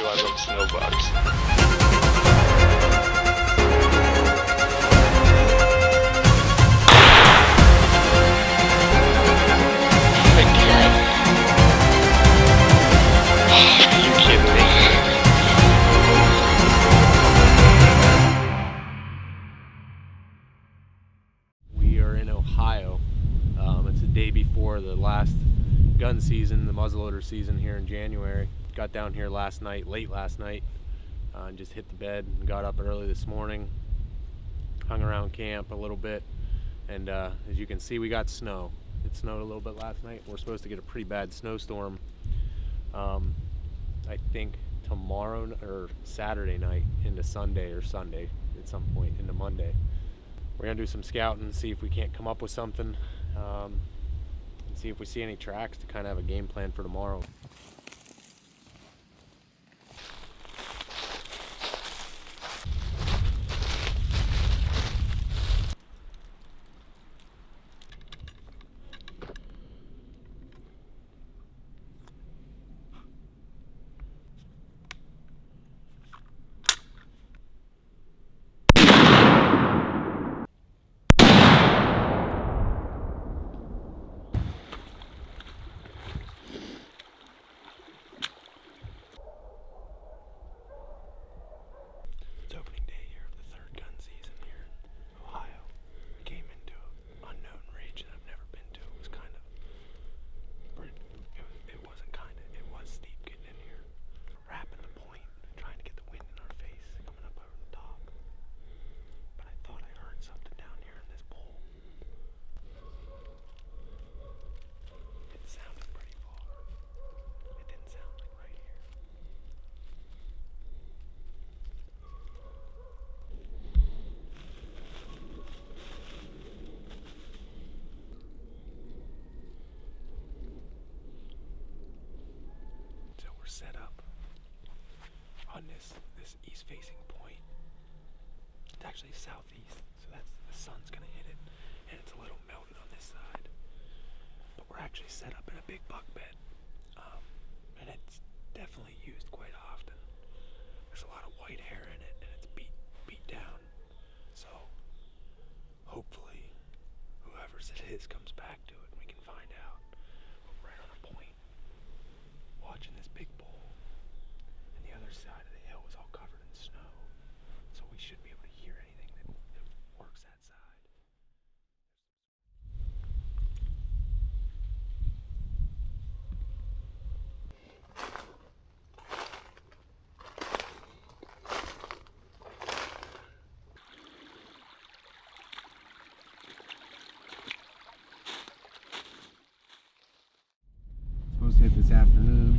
do I love snow bugs. Are you kidding me? We are in Ohio. It's the day before the last gun season, the muzzleloader season here in January. Got down here last night, late last night, and just hit the bed and got up early this morning. Hung around camp a little bit, and as you can see, we got snow. It snowed a little bit last night. We're supposed to get a pretty bad snowstorm, I think tomorrow or Saturday night into Sunday, or Sunday at some point into Monday. We're gonna do some scouting and see if we can't come up with something, and see if we see any tracks to kind of have a game plan for tomorrow. It's opening day here of the third gun season here in Ohio. We came into an unknown region I've never been to. It was kind of, it wasn't kind of, it was steep getting in here. Wrapping the point, trying to get the wind in our face, coming up over the top. But I thought I heard something down here in this bowl. It sounded pretty far. It didn't sound like right here. So we're set up on this east-facing point. It's actually southeast, so that's the sun's gonna hit it, and it's a little melted on this side. But we're actually set up in a big buck bed, and it's definitely used quite often. There's a lot of white hair in it, and it's beat down. So hopefully, whoever's it is comes back to it, and we can find out. We're right on a point, watching this big bowl, and the other side of the hill is all covered in snow. So we should be able to hear anything that works that side. Supposed to hit this afternoon.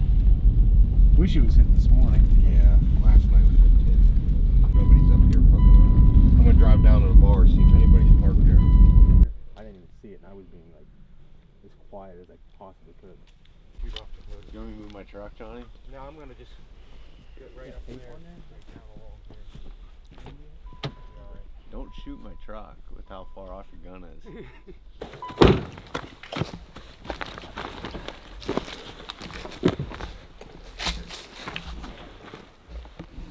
Wish it was hitting this morning. Yeah, last night was at 10. Nobody's up here fucking around. I'm gonna drive down to the bar, see if anybody's parked there. I didn't even see it, and I was being like as quiet as I possibly could. You want me to move my truck, Johnny? No, I'm gonna just get right up there. Right down along here. Don't shoot my truck with how far off your gun is.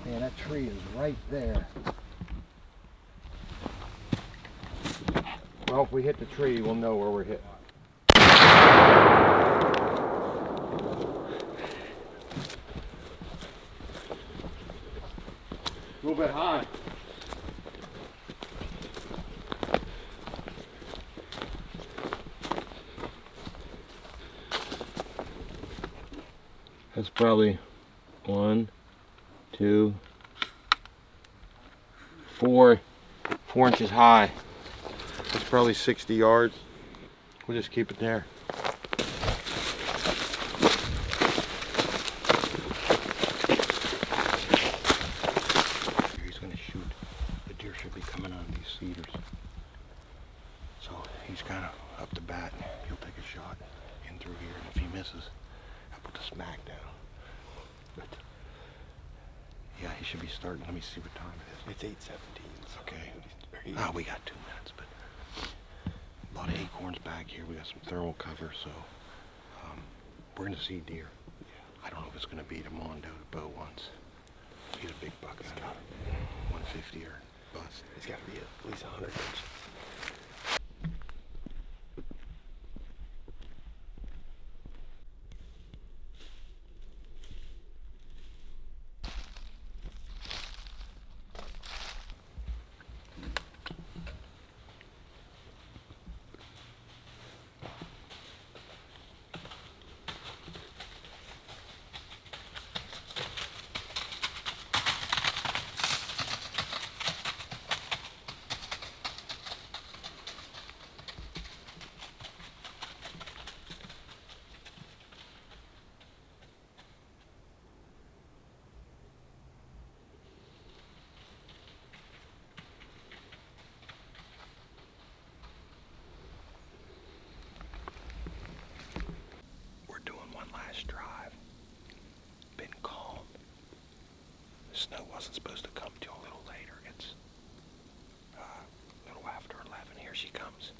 Man, that tree is right there. Well, if we hit the tree, we'll know where we're hitting. A little bit high. That's probably 1, 2, 4 inches high. That's probably 60 yards. We'll just keep it there. He's gonna shoot. The deer should be coming on these cedars. So he's kind of up to bat. He'll take a shot in through here, and if he misses, I'll put the smack down. But yeah, he should be starting. Let me see what time it is. It's 8:17. Okay. We got 2 minutes, but a lot of acorns back here. We got some thermal cover, so we're gonna see deer. I don't know if it's gonna beat a Mondo that Beau wants. He's a big buck. He's got 150 or bust. He's got to be at least 100 inches. Drive. Been calm. The snow wasn't supposed to come till a little later. It's a little after 11. Here she comes.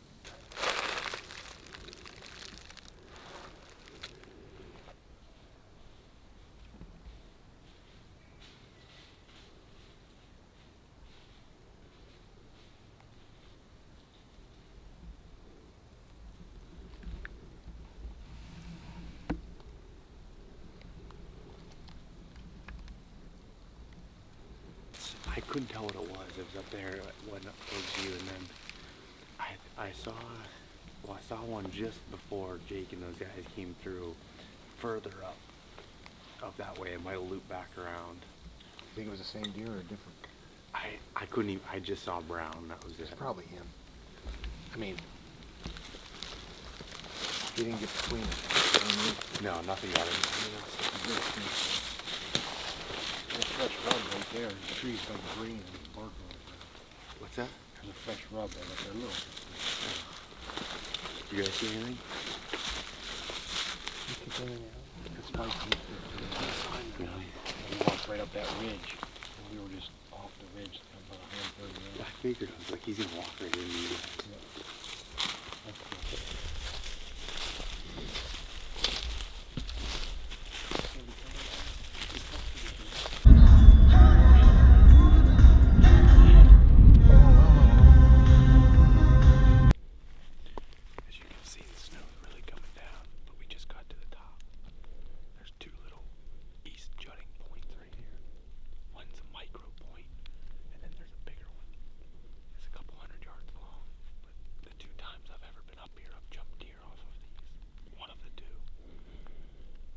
I couldn't tell what it was. It was up there. It went up towards you, and then I saw one just before Jake and those guys came through, further up that way. It might have looped back around. You think it was the same deer or different? I couldn't even. I just saw brown. That was it. It's probably him. I mean, he didn't get between it. You know what I mean? No, nothing got him. There's a fresh rub right there. The tree's like green and bark on the ground. What's that? There's a fresh rub right up there. Look. You guys see anything? It's spiky. Really? We walked right up that ridge. And we were just off the ridge about 130 yards. I figured. I was like, he's gonna walk right into you. That's cool. As you can see, the snow's really coming down, but we just got to the top. There's two little east jutting points right here. One's a micro point, and then there's a bigger one. It's a couple 100 yards long, but the two times I've ever been up here, I've jumped deer off of these. One of the two.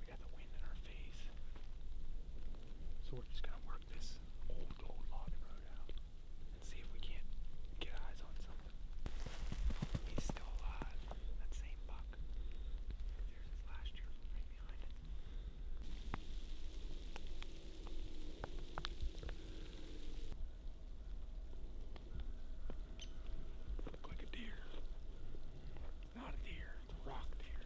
We got the wind in our face. So we're just gonna work this old logging road out and see if we can't get eyes on something. He's still alive. That same buck. There's his last year right behind it. Look like a deer. Not a deer. It's a rock deer.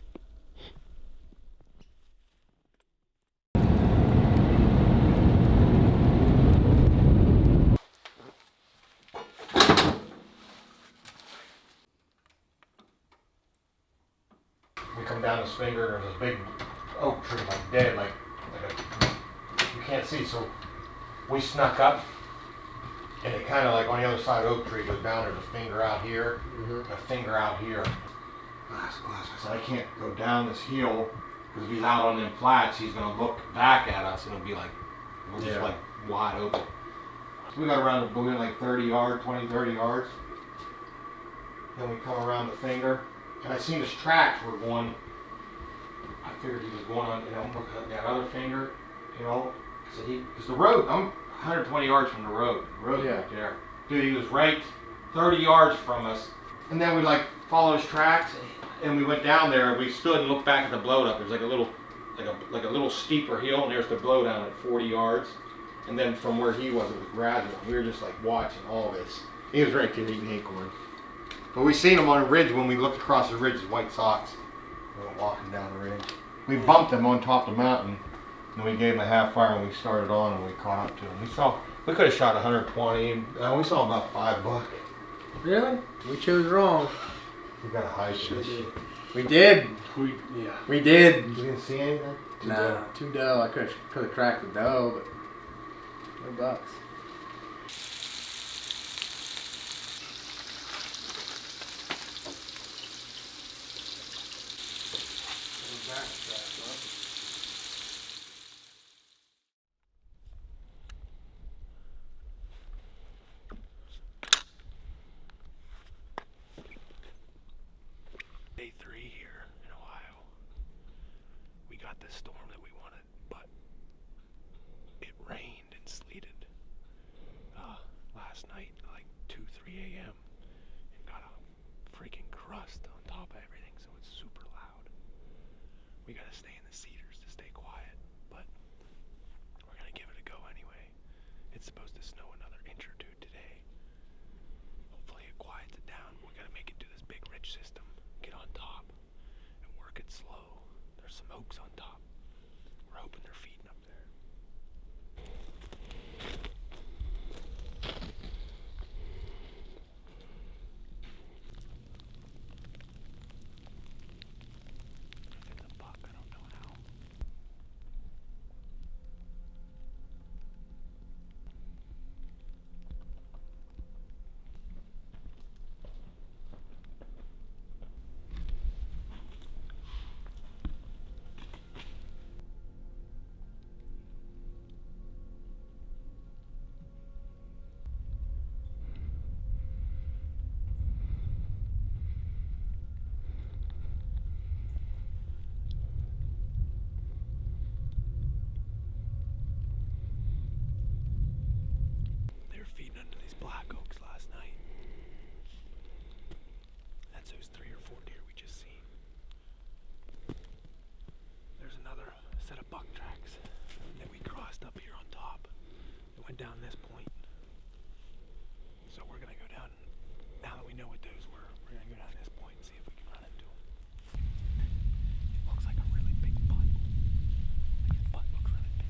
We come down this finger, there's a big oak tree, like dead, you can't see. So we snuck up, and it kind of like on the other side of the oak tree goes down. There's a finger out here, a finger out here. I said, I can't go down this hill because if he's out on them flats, he's gonna look back at us and it'll be like, we're just like wide open. So we got around the balloon like 30 yards, 20, 30 yards. Then we come around the finger. And I seen his tracks were going, I figured he was going on, that other finger, I said because the road, I'm 120 yards from the road. The road's right there. Dude, he was right 30 yards from us. And then we like followed his tracks, and we went down there, and we stood and looked back at the blow up. There's like a little steeper hill, and there's the blow down at 40 yards. And then from where he was, it was gradual. We were just like watching all this. He was right there eating acorn. But we seen him on a ridge when we looked across the ridge, his white socks. We went walking down the ridge. We bumped him on top of the mountain, and we gave him a half fire, and we started on, and we caught up to him. We could have shot 120, and we saw about $5 bucks. Really? We chose wrong. We gotta hide this shit. We did. We did. You didn't see anything? Nah, too dough. I could have cracked the dough, but no bucks. Day 3 here in Ohio. We got the storm that we wanted, but it rained and sleeted last night, like 2, 3 a.m. and got a freaking crust on top of everything, so it's super loud. We gotta stay in the cedars to stay quiet, but we're gonna give it a go anyway. It's supposed to snow another inch or two today. Hopefully it quiets it down. We gotta make it to this big ridge system, get on top, and work it slow. There's some oaks on top. We're hoping they're feeding up there. It's a buck, I don't know how. They were feeding under these black oaks last night. That's those 3 or 4 deer we just seen. There's another set of buck tracks that we crossed up here on top. It went down this point. So we're gonna go down, now that we know what those were, we're gonna go down this point and see if we can run into them. It looks like a really big butt. His butt looks really big.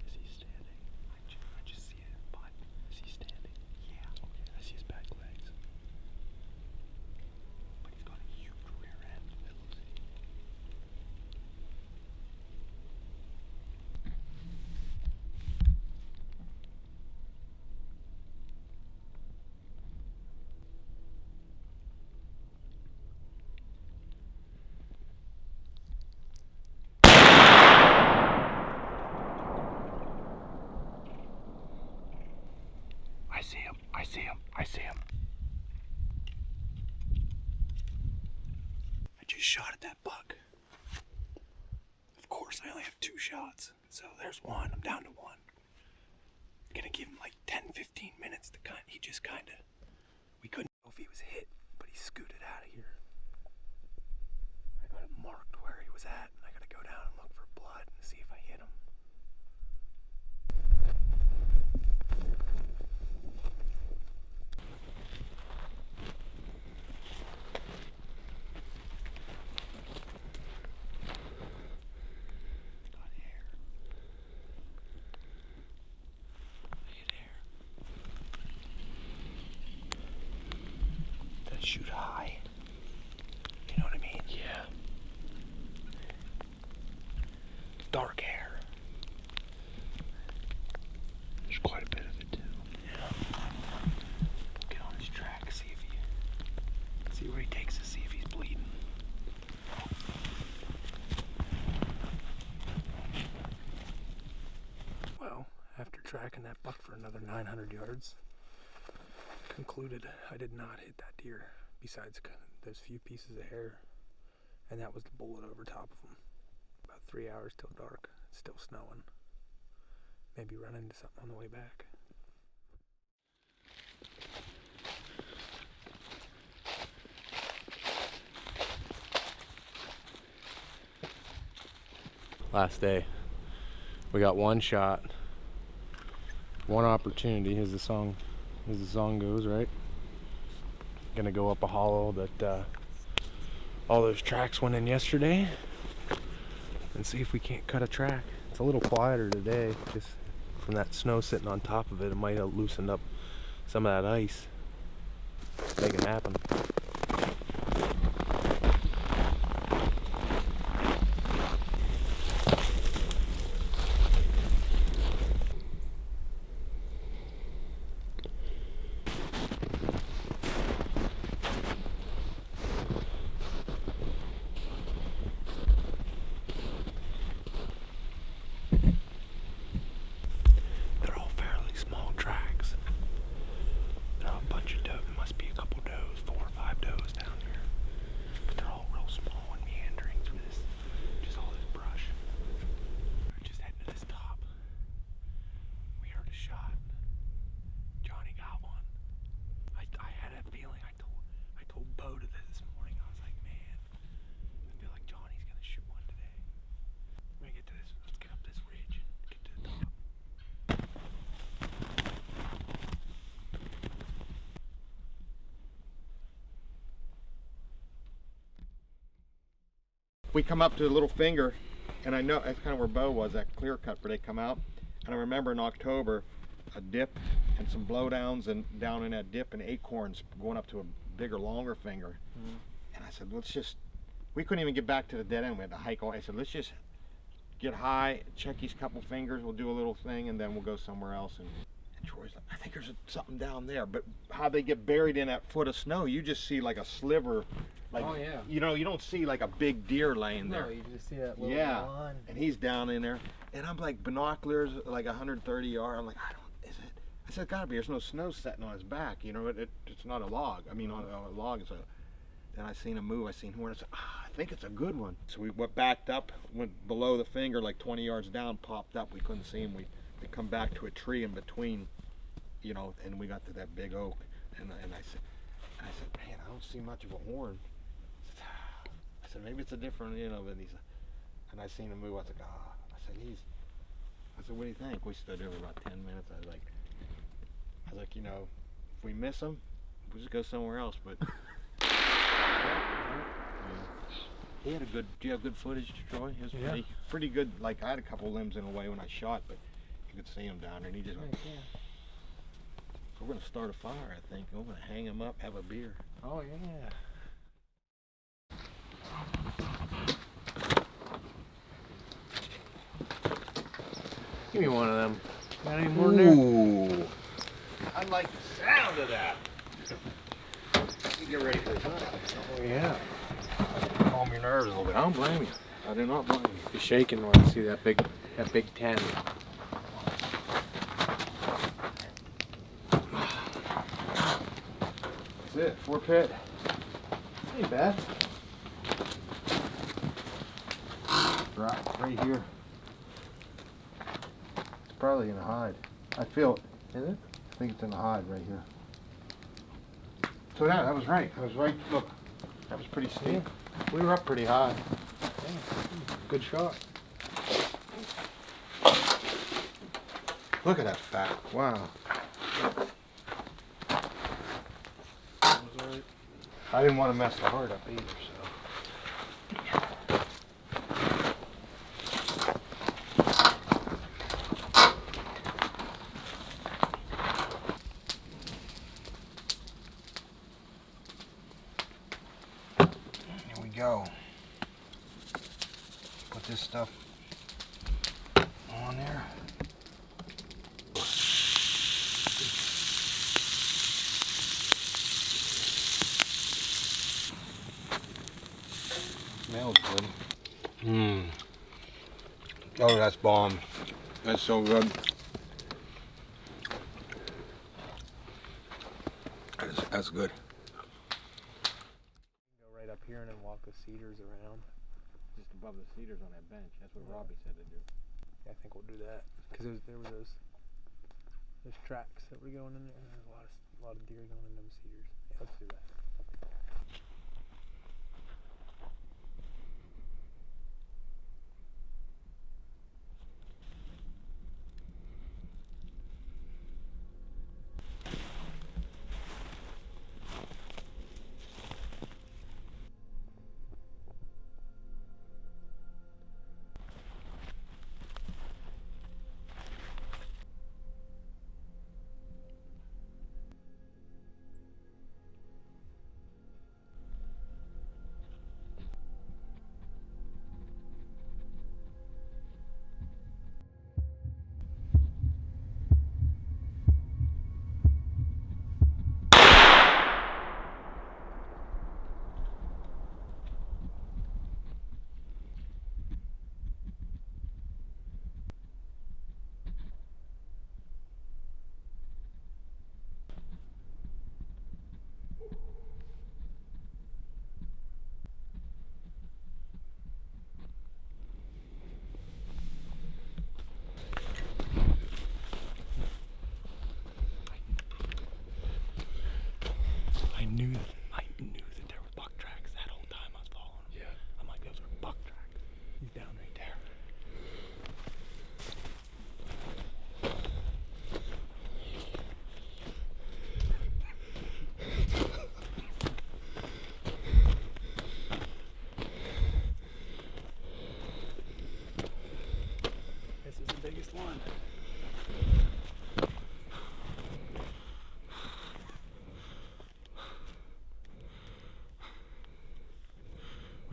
Is he standing? I just see his butt. Is he standing? Yeah. Okay, I see his back legs. But he's got a huge rear end. It looks like. I see him. I see him. I see him. I just shot at that buck. Of course, I only have 2 shots. So there's one. I'm down to 1. Gonna give him like 10, 15 minutes to he just kinda, we couldn't know if he was hit, but he scooted out of here. I got it marked where he was at, and I gotta go down and look for blood and see if I hit him. Got hair. I hit hair. That shoot high. You know what I mean? Yeah. Dark hair. There's quite a bit of it too. Yeah. Get on his track, see where he takes us, see if he's bleeding. Well, after tracking that buck for another 900 yards, concluded I did not hit that deer, besides those few pieces of hair, and that was the bullet over top of him. About 3 hours till dark, it's still snowing. Maybe run into something on the way back. Last day. We got one shot, one opportunity, as the song goes, right? Gonna go up a hollow that all those tracks went in yesterday, and see if we can't cut a track. It's a little quieter today, just from that snow sitting on top of it. It might have loosened up some of that ice. Make it happen. They're all fairly small tracks. There are a bunch of does. There must be a couple does, 4 or 5 does down here. But they're all real small and meandering through this, just all this brush. We're just heading to this top. We heard a shot. Johnny got one. I had a feeling. I told Beau this morning. I was like, man, I feel like Johnny's gonna shoot one today. We're gonna get to this. Let's get up this ridge and get to the top. We come up to the little finger, and I know that's kind of where Beau was, that clear cut where they come out. And I remember in October, a dip and some blowdowns, and down in that dip and acorns going up to a bigger, longer finger. And I said, let's just, we couldn't even get back to the dead end. We had to hike all. I said, let's just get high, check these couple fingers, we'll do a little thing, and then we'll go somewhere else. And Troy's like, I think there's something down there. But how they get buried in that foot of snow, you just see like a sliver. Like, Oh, yeah. you know, you don't see like a big deer laying there. No, you just see that little Yeah, line. and he's down in there, and I'm like, binoculars, like 130 yards. I'm like, is it? I said, gotta be. There's no snow setting on his back. You know, it's not a log. I mean, on a log, it's a. Then I seen him move. I seen horn. I said, I think it's a good one. So we went backed up, went below the finger, like 20 yards down, popped up. We couldn't see him. We come back to a tree in between, you know, and we got to that big oak, and I said, man, I don't see much of a horn. I said, maybe it's a different, you know, but and I seen him move. I was like, I said, what do you think? We stood there for about 10 minutes. I was like, you know, if we miss him, we'll just go somewhere else. But he had do you have good footage, Troy? It was pretty good. Like, I had a couple limbs in a way when I shot, but you could see him down there, and he just went. We're gonna start a fire, I think. We're gonna hang him up, have a beer. Oh, yeah. Give me one of them. Got any more in there? Ooh. I like the sound of that. You get ready for this. Oh yeah. Calm your nerves a little bit. I don't blame you. I do not blame you. You're shaking when I see that big 10. That's it. 4 pit. Ain't bad. Right here. It's probably in the hide. I feel it. Is it? I think it's in the hide right here. So that was right. I was right. Look, that was pretty steep. We were up pretty high. Good shot. Look at that fat. Wow. I didn't want to mess the heart up either, so. Here we go. Put this stuff on there. Smells good. Oh, that's bomb. That's so good. That's good. Go right up here and then walk the cedars around. Just above the cedars on that bench. That's what Robbie said to do. Yeah, I think we'll do that because there were those tracks that were going in there. And there's a lot of deer going in them cedars. Yeah, let's do that.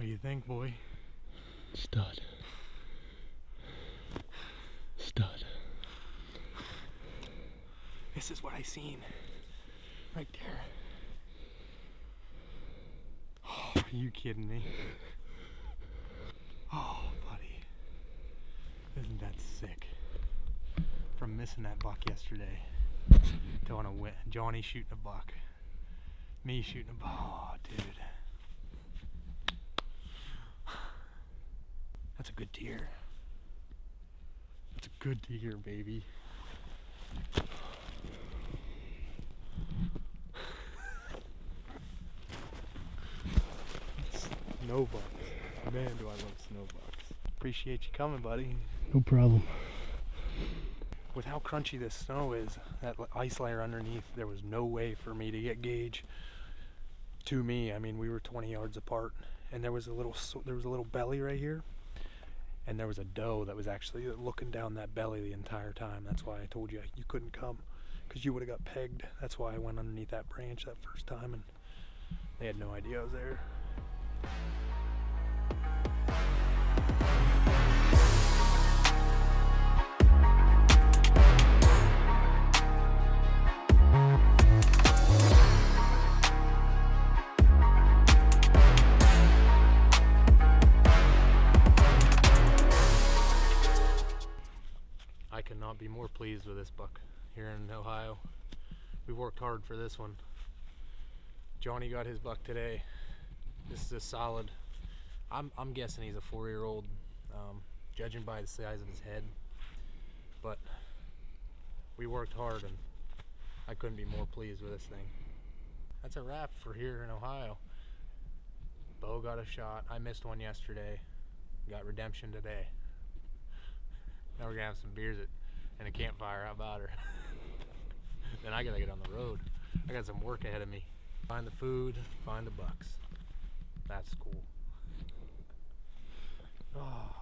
What do you think, boy? Stud. Stud. This is what I seen right there. Oh, are you kidding me? Oh, buddy. Isn't that sick? From missing that buck yesterday to on a win. Johnny shooting a buck. Me shooting a buck. Oh, dude. That's a good deer. That's a good deer, baby. Snow bucks. Man, do I love snow bucks. Appreciate you coming, buddy. No problem. With how crunchy this snow is, that ice layer underneath, there was no way for me to get gauge to me. I mean, we were 20 yards apart, and there was a little belly right here, and there was a doe that was actually looking down that belly the entire time. That's why I told you you couldn't come, because you would have got pegged. That's why I went underneath that branch that first time, and they had no idea I was there. I could not be more pleased with this buck here in Ohio. We worked hard for this one. Johnny got his buck today. This is a solid. I'm guessing he's a 4-year-old, judging by the size of his head. But we worked hard, and I couldn't be more pleased with this thing. That's a wrap for here in Ohio. Beau got a shot. I missed one yesterday. Got redemption today. Now we're gonna have some beers and a campfire. How about her? Then I gotta get on the road. I got some work ahead of me. Find the food, find the bucks. That's cool. Oh,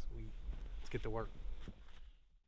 sweet. Let's get to work.